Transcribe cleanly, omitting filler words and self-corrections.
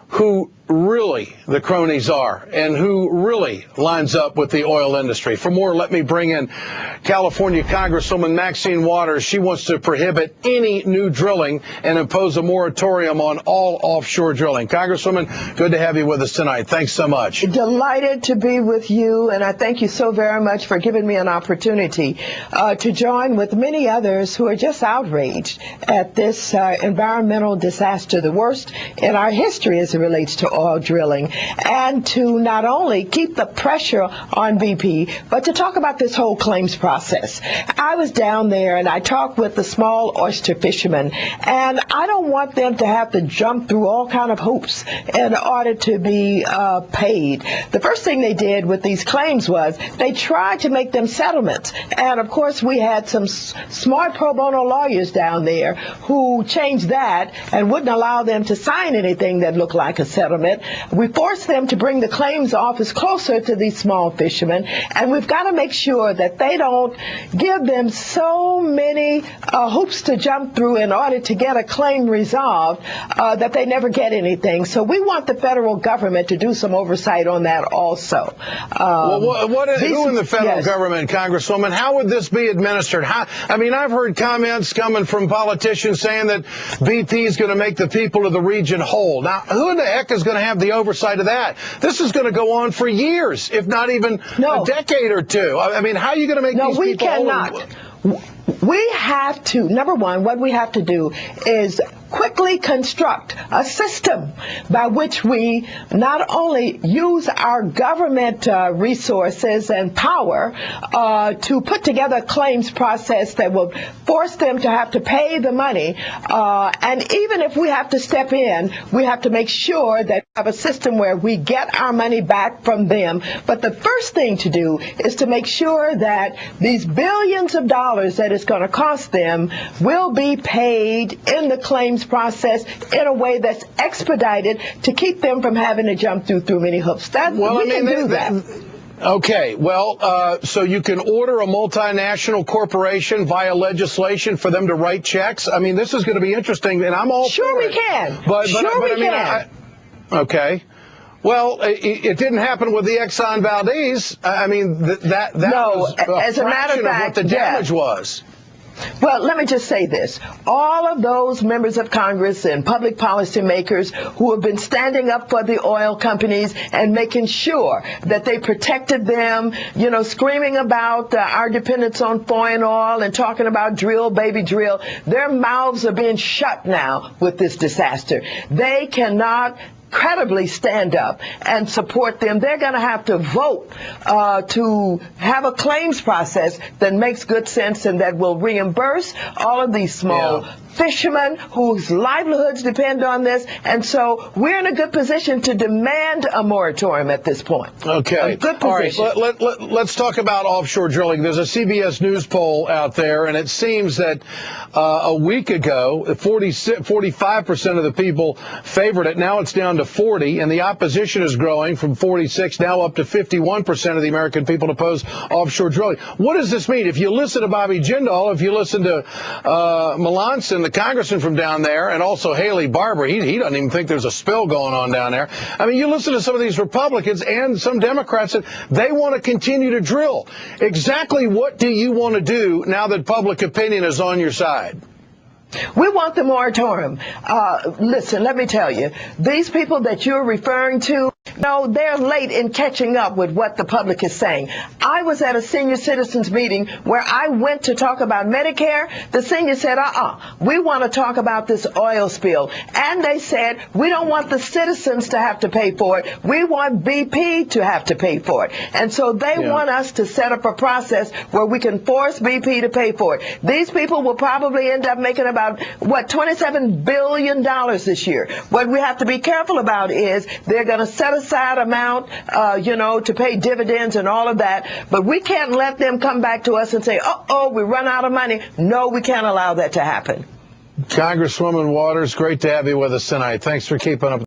who really the cronies are and who really lines up with the oil industry. For more, let me bring in California Congresswoman Maxine Waters. She wants to prohibit any new drilling and impose a moratorium on all offshore drilling. Congresswoman, good to have you with us tonight. Thanks so much. Delighted to be with you, and I thank you so very much for giving me an opportunity to join with many others who are just outraged at this environmental disaster, the worst in our history as it relates to oil drilling, and to not only keep the pressure on BP, but to talk about this whole claims process. I was down there and I talked with the small oyster fishermen, and I don't want them to have to jump through all kind of hoops in order to be paid. The first thing they did with these claims was they tried to make them settlements, and of course we had some smart pro bono lawyers down there who changed that and wouldn't allow them to sign anything that looked like a settlement. We forced them to bring the claims office closer to these small fishermen, and we've got to make sure that they don't give them so many hoops to jump through in order to get a claim resolved that they never get anything. So we want the federal government to do some oversight on that also. Who in the federal government, Congresswoman, how would this be administered? I've heard comments coming from politicians saying that BP is going to make the people of the region whole. Now, who in the heck is going to have the oversight of that? This is going to go on for years, if not even a decade or two. How are you going to make these people whole? No, we cannot. We have to, number one, what we have to do is quickly construct a system by which we not only use our government resources and power to put together a claims process that will force them to have to pay the money, and even if we have to step in, we have to make sure that we have a system where we get our money back from them. But the first thing to do is to make sure that these billions of dollars that it's going to cost them will be paid in the claims process in a way that's expedited to keep them from having to jump through many hoops. We can do that. Okay, so you can order a multinational corporation via legislation for them to write checks? This is going to be interesting, and I'm all for it. Sure we can. Okay. Well, it didn't happen with the Exxon Valdez. That was as a matter of fact, what the damage was. Well, let me just say this. All of those members of Congress and public policy makers who have been standing up for the oil companies and making sure that they protected them, screaming about our dependence on foreign oil and talking about drill, baby, drill, their mouths are being shut now with this disaster. They cannot credibly stand up and support them. They're going to have to vote to have a claims process that makes good sense and that will reimburse all of these small fishermen whose livelihoods depend on this. And so we're in a good position to demand a moratorium at this point. Okay. A good position. All right. Let's talk about offshore drilling. There's a CBS News poll out there, and it seems that a week ago, 45% of the people favored it. Now it's down to 40, and the opposition is growing from 46 now up to 51% of the American people oppose offshore drilling. What does this mean? If you listen to Bobby Jindal, if you listen to Melanson, the congressman from down there, and also Haley Barbour, he doesn't even think there's a spill going on down there. You listen to some of these Republicans and some Democrats, and they want to continue to drill. Exactly what do you want to do now that public opinion is on your side? We want the moratorium. Listen, let me tell you, these people that you're referring to, they're late in catching up with what the public is saying. I was at a senior citizens meeting where I went to talk about Medicare. The senior said, we want to talk about this oil spill. And they said, we don't want the citizens to have to pay for it. We want BP to have to pay for it. And so they want us to set up a process where we can force BP to pay for it. These people will probably end up making about $27 billion this year. What we have to be careful about is they're going to set aside amount, to pay dividends and all of that. But we can't let them come back to us and say, we run out of money. No, we can't allow that to happen. Congresswoman Waters, great to have you with us tonight. Thanks for keeping up.